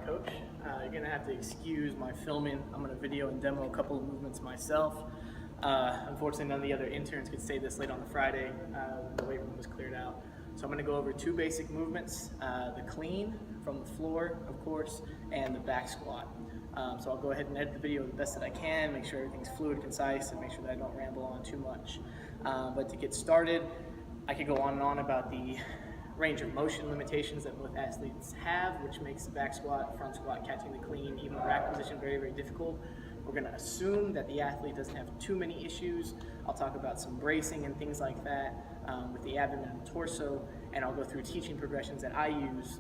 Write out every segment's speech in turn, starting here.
coach. You're gonna have to excuse my filming. I'm gonna video and demo a couple of movements myself. Unfortunately, none of the other interns could stay this late on the Friday when the weight room was cleared out. So I'm gonna go over two basic movements, the clean from the floor, of course, and the back squat. So I'll go ahead and edit the video the best that I can, make sure everything's fluid, concise, and make sure that I don't ramble on too much. But to get started, I could go on and on about the range of motion limitations that most athletes have, which makes the back squat, front squat, catching the clean, even the rack position very, very difficult. We're going to assume that the athlete doesn't have too many issues. I'll talk about some bracing and things like that with the abdomen and the torso, and I'll go through teaching progressions that I use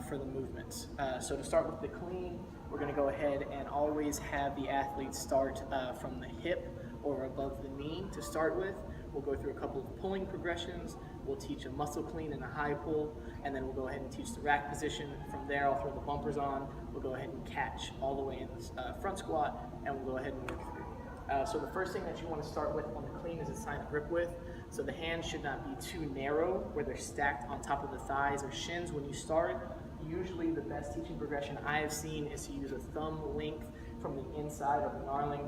for the movements. So to start with the clean, we're going to go ahead and always have the athlete start from the hip or above the knee to start with. We'll go through a couple of pulling progressions. We'll teach a muscle clean and a high pull, and then we'll go ahead and teach the rack position. From there, I'll throw the bumpers on. We'll go ahead and catch all the way in the front squat, and we'll go ahead and work through. So the first thing that you want to start with on the clean is assign a grip width. So the hands should not be too narrow where they're stacked on top of the thighs or shins when you start. Usually the best teaching progression I have seen is to use a thumb length from the inside of the knurling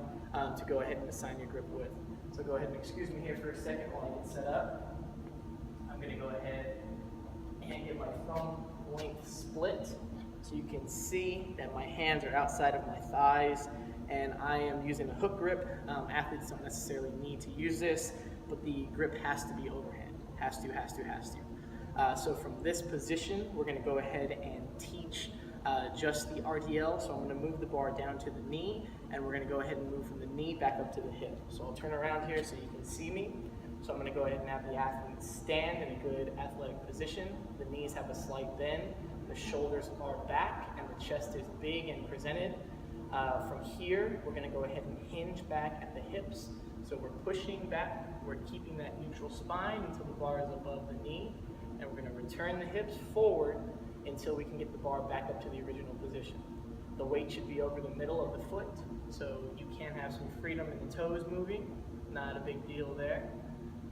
to go ahead and assign your grip width. So go ahead and excuse me here for a second while I get set up. I'm going to go ahead and get my thumb length split so you can see that my hands are outside of my thighs and I am using a hook grip. Athletes don't necessarily need to use this, but the grip has to be overhand. Has to. So from this position, we're going to go ahead and teach just the RDL. So I'm going to move the bar down to the knee, and we're going to go ahead and move from the knee back up to the hip. So I'll turn around here so you can see me. So I'm going to go ahead and have the athlete stand in a good athletic position. The knees have a slight bend, the shoulders are back, and the chest is big and presented. From here, we're going to go ahead and hinge back at the hips. So we're pushing back, we're keeping that neutral spine until the bar is above the knee, and we're going to return the hips forward until we can get the bar back up to the original position. The weight should be over the middle of the foot, so you can have some freedom in the toes moving, not a big deal there.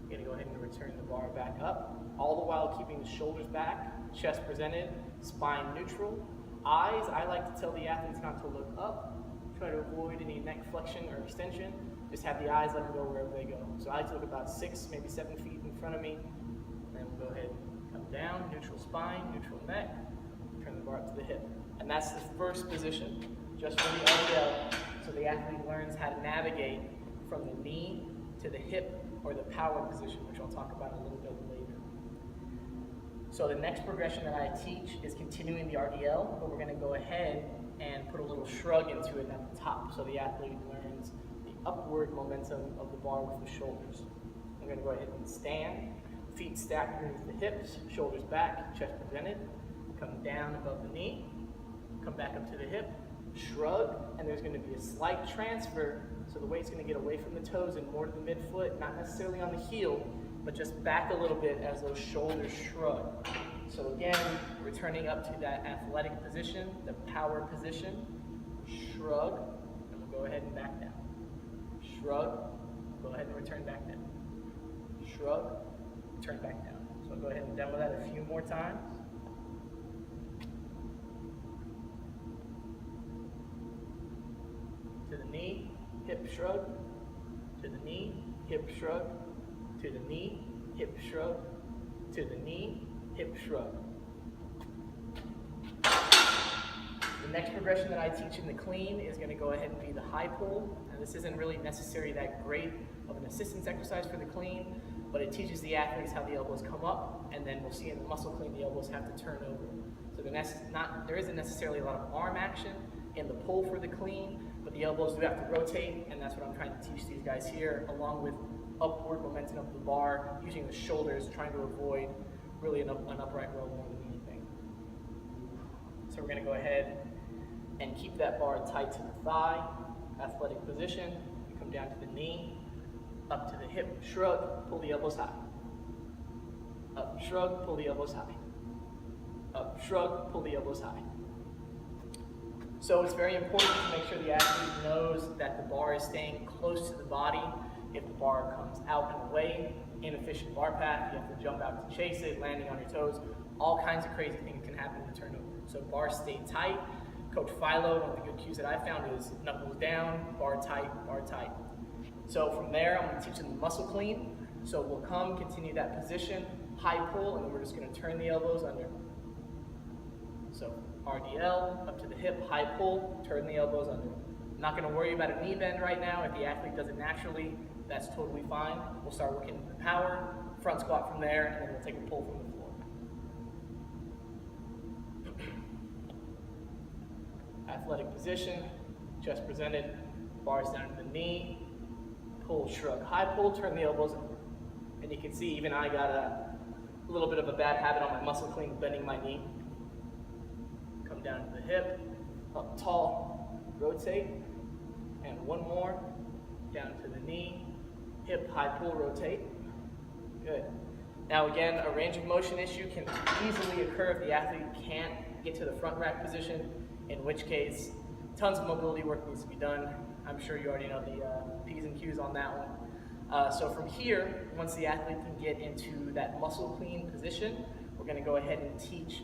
You're going to go ahead and return the bar back up, all the while keeping the shoulders back, chest presented, spine neutral. Eyes, I like to tell the athletes not to look up, try to avoid any neck flexion or extension, just have the eyes let them go wherever they go. So I like to look about 6, maybe 7 feet in front of me, and then we'll go ahead and come down, neutral spine, neutral neck, turn the bar up to the hip. And that's the first position, just for the RDL, so the athlete learns how to navigate from the knee to the hip or the power position, which I'll talk about a little bit later. So the next progression that I teach is continuing the RDL, but we're going to go ahead and put a little shrug into it at the top, so the athlete learns the upward momentum of the bar with the shoulders. I'm going to go ahead and stand, feet stacked underneath the hips, shoulders back, chest presented, come down above the knee, come back up to the hip, shrug, and there's going to be a slight transfer, so the weight's going to get away from the toes and more to the midfoot, not necessarily on the heel, but just back a little bit as those shoulders shrug. So again, returning up to that athletic position, the power position, shrug, and we'll go ahead and back down. Shrug, go ahead and return back down. Shrug, turn back down. So I'll go ahead and demo that a few more times. To the knee, hip shrug, to the knee, hip shrug, to the knee, hip shrug, to the knee, hip shrug. The next progression that I teach in the clean is going to go ahead and be the high pull. And this isn't really necessarily that great of an assistance exercise for the clean, but it teaches the athletes how the elbows come up, and then we'll see in the muscle clean the elbows have to turn over. So there isn't necessarily a lot of arm action in the pull for the clean, but the elbows do have to rotate, and that's what I'm trying to teach these guys here, along with upward momentum of the bar, using the shoulders, trying to avoid really an upright row more than anything. So we're going to go ahead and keep that bar tight to the thigh, athletic position. We come down to the knee, up to the hip, shrug, pull the elbows high. Up, shrug, pull the elbows high. Up, shrug, pull the elbows high. So it's very important to make sure the athlete knows that the bar is staying close to the body. If the bar comes out and away, inefficient bar path, you have to jump out to chase it, landing on your toes. All kinds of crazy things can happen in the turnover. So bars stay tight, Coach Philo, one of the good cues that I found is knuckles down, bar tight, bar tight. So from there, I'm going to teach them the muscle clean. So we'll come, continue that position, high pull, and then we're just going to turn the elbows under. So RDL, up to the hip, high pull, turn the elbows under. I'm not going to worry about a knee bend right now. If the athlete does it naturally, that's totally fine. We'll start working the power, front squat from there, and then we'll take a pull from the floor. Athletic position, chest presented, bars down to the knee, pull, shrug, high pull, turn the elbows under. And you can see even I got a little bit of a bad habit on my muscle clean, bending my knee. Come down to the hip, up tall, rotate, and one more, down to the knee, hip, high pull, rotate. Good. Now again, a range of motion issue can easily occur if the athlete can't get to the front rack position, in which case, tons of mobility work needs to be done. I'm sure you already know the P's and Q's on that one. So from here, once the athlete can get into that muscle clean position, we're gonna go ahead and teach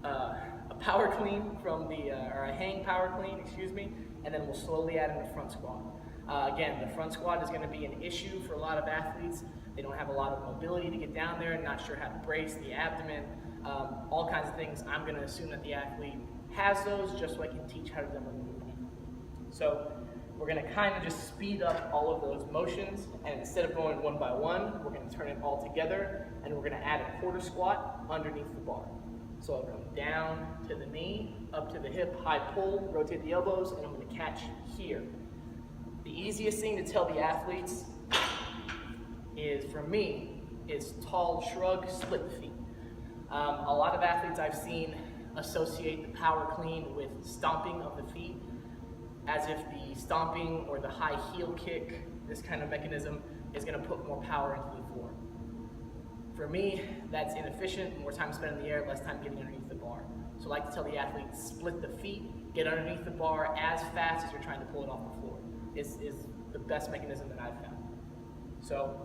a power clean from the, or a hang power clean, excuse me, and then we'll slowly add in the front squat. Again, the front squat is gonna be an issue for a lot of athletes. They don't have a lot of mobility to get down there, not sure how to brace the abdomen, all kinds of things. I'm gonna assume that the athlete has those just so I can teach how to demo the movement. So we're gonna kind of just speed up all of those motions, and instead of going one by one, we're gonna turn it all together, and we're gonna add a quarter squat underneath the bar. So I'll come down to the knee, up to the hip, high pull, rotate the elbows, and I'm gonna catch here. The easiest thing to tell the athletes is, for me, is tall shrug, split the feet. A lot of athletes I've seen associate the power clean with stomping of the feet, as if the stomping or the high heel kick, this kind of mechanism, is gonna put more power into the floor. For me, that's inefficient. More time spent in the air, less time getting underneath the bar. So I like to tell the athlete, split the feet, get underneath the bar as fast as you're trying to pull it off the floor. Is the best mechanism that I've found. So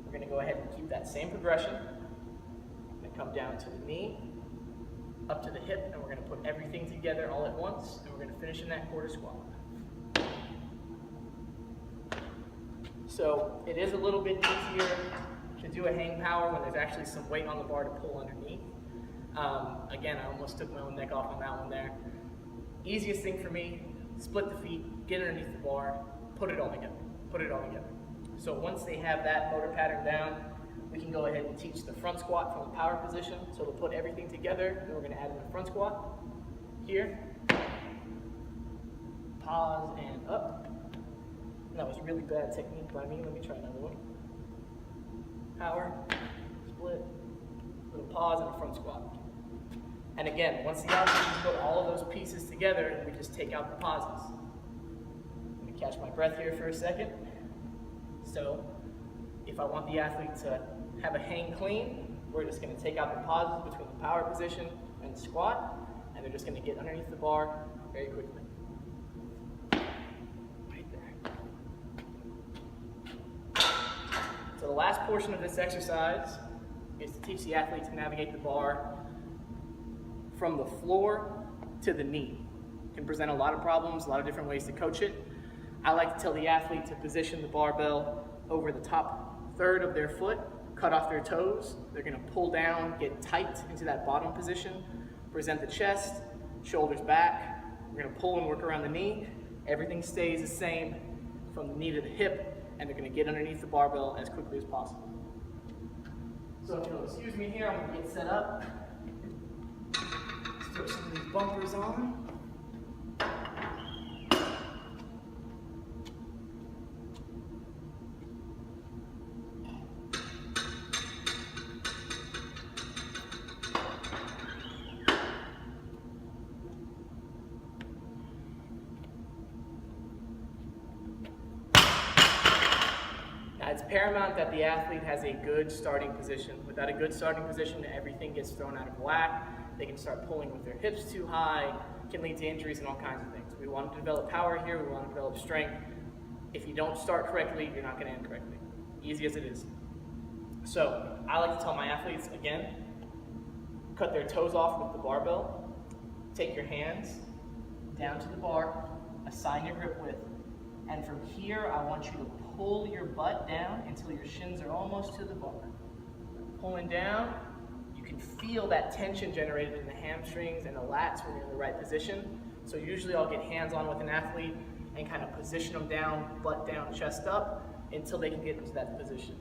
we're gonna go ahead and keep that same progression. I'm gonna come down to the knee, up to the hip, and we're gonna put everything together all at once, and we're gonna finish in that quarter squat. So it is a little bit easier to do a hang power when there's actually some weight on the bar to pull underneath. Again, I almost took my own neck off on that one there. Easiest thing for me, split the feet, get underneath the bar, put it all together, put it all together. So once they have that motor pattern down, we can go ahead and teach the front squat from the power position. So we'll put everything together, and we're gonna add in the front squat. Here, pause and up. And that was really bad technique by me. Let me try another one. Power, split, little pause, and a front squat. And again, once the athlete put all of those pieces together, we just take out the pauses. Let me catch my breath here for a second. So if I want the athlete to have a hang clean, we're just gonna take out the pauses between the power position and the squat, and they're just gonna get underneath the bar very quickly. Right there. So the last portion of this exercise is to teach the athlete to navigate the bar from the floor to the knee. It can present a lot of problems, a lot of different ways to coach it. I like to tell the athlete to position the barbell over the top third of their foot, cut off their toes. They're gonna pull down, get tight into that bottom position, present the chest, shoulders back. We're gonna pull and work around the knee. Everything stays the same from the knee to the hip, and they're gonna get underneath the barbell as quickly as possible. So if you'll excuse me here, I'm gonna get set up. Let's throw some of these bumpers on. It's paramount that the athlete has a good starting position. Without a good starting position, everything gets thrown out of whack. They can start pulling with their hips too high, can lead to injuries and all kinds of things. We want to develop power here, we want to develop strength. If you don't start correctly, you're not going to end correctly. Easy as it is. So I like to tell my athletes, again, cut their toes off with the barbell, take your hands, down to the bar, assign your grip width, and from here I want you to pull your butt down until your shins are almost to the bar. Pulling down, you can feel that tension generated in the hamstrings and the lats when you're in the right position. So usually I'll get hands-on with an athlete and kind of position them down, butt down, chest up, until they can get into that position.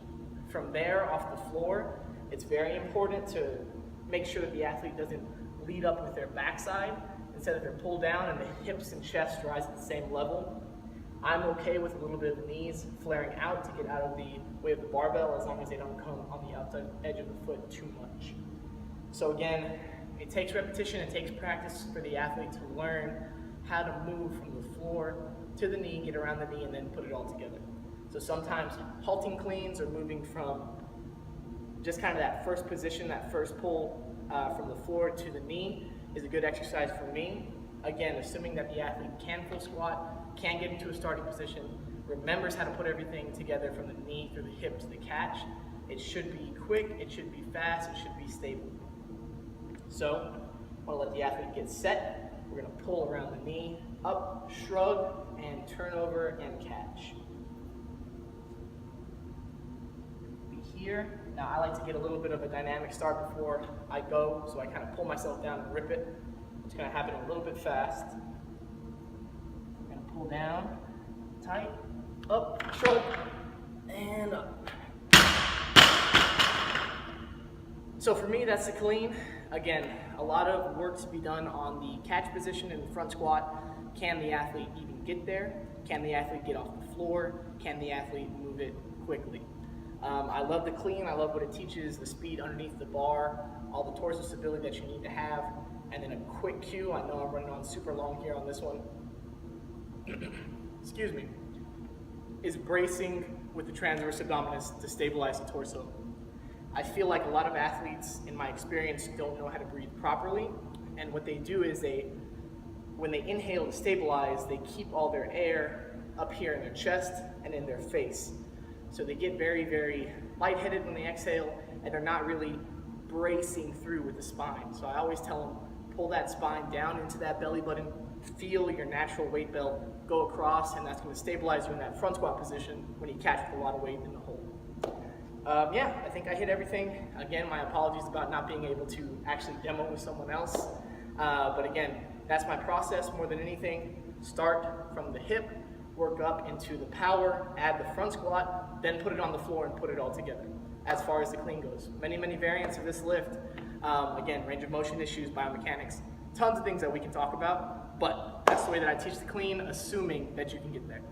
From there, off the floor, it's very important to make sure that the athlete doesn't lead up with their backside. Instead, that they're pulled down and the hips and chest rise at the same level. I'm okay with a little bit of the knees flaring out to get out of the way of the barbell, as long as they don't come on the outside edge of the foot too much. So again, it takes repetition, it takes practice for the athlete to learn how to move from the floor to the knee, get around the knee, and then put it all together. So sometimes halting cleans or moving from just kind of that first position, that first pull from the floor to the knee is a good exercise for me. Again, assuming that the athlete can full squat, can get into a starting position, remembers how to put everything together from the knee through the hip to the catch. It should be quick, it should be fast, it should be stable. So, I want to let the athlete get set. We're going to pull around the knee, up, shrug, and turn over and catch. Here. Now I like to get a little bit of a dynamic start before I go, so I kind of pull myself down and rip it. It's going to happen a little bit fast. I'm going to pull down, tight, up, shrug, and up. So for me, that's the clean. Again, a lot of work to be done on the catch position in the front squat. Can the athlete even get there? Can the athlete get off the floor? Can the athlete move it quickly? I love the clean, I love what it teaches, the speed underneath the bar, all the torso stability that you need to have, and then a quick cue. I know I'm running on super long here on this one. Excuse me. Is bracing with the transverse abdominis to stabilize the torso. I feel like a lot of athletes, in my experience, don't know how to breathe properly, and what they do is when they inhale to stabilize, they keep all their air up here in their chest and in their face. So they get very, very lightheaded when they exhale, and they're not really bracing through with the spine. So I always tell them, pull that spine down into that belly button, feel your natural weight belt go across, and that's going to stabilize you in that front squat position when you catch with a lot of weight in the hole. Yeah, I think I hit everything. Again, my apologies about not being able to actually demo with someone else. But again, that's my process more than anything. Start from the hip, work up into the power, add the front squat, then put it on the floor and put it all together. As far as the clean goes, many, many variants of this lift. Again, range of motion issues, biomechanics, tons of things that we can talk about, but that's the way that I teach the clean, assuming that you can get there.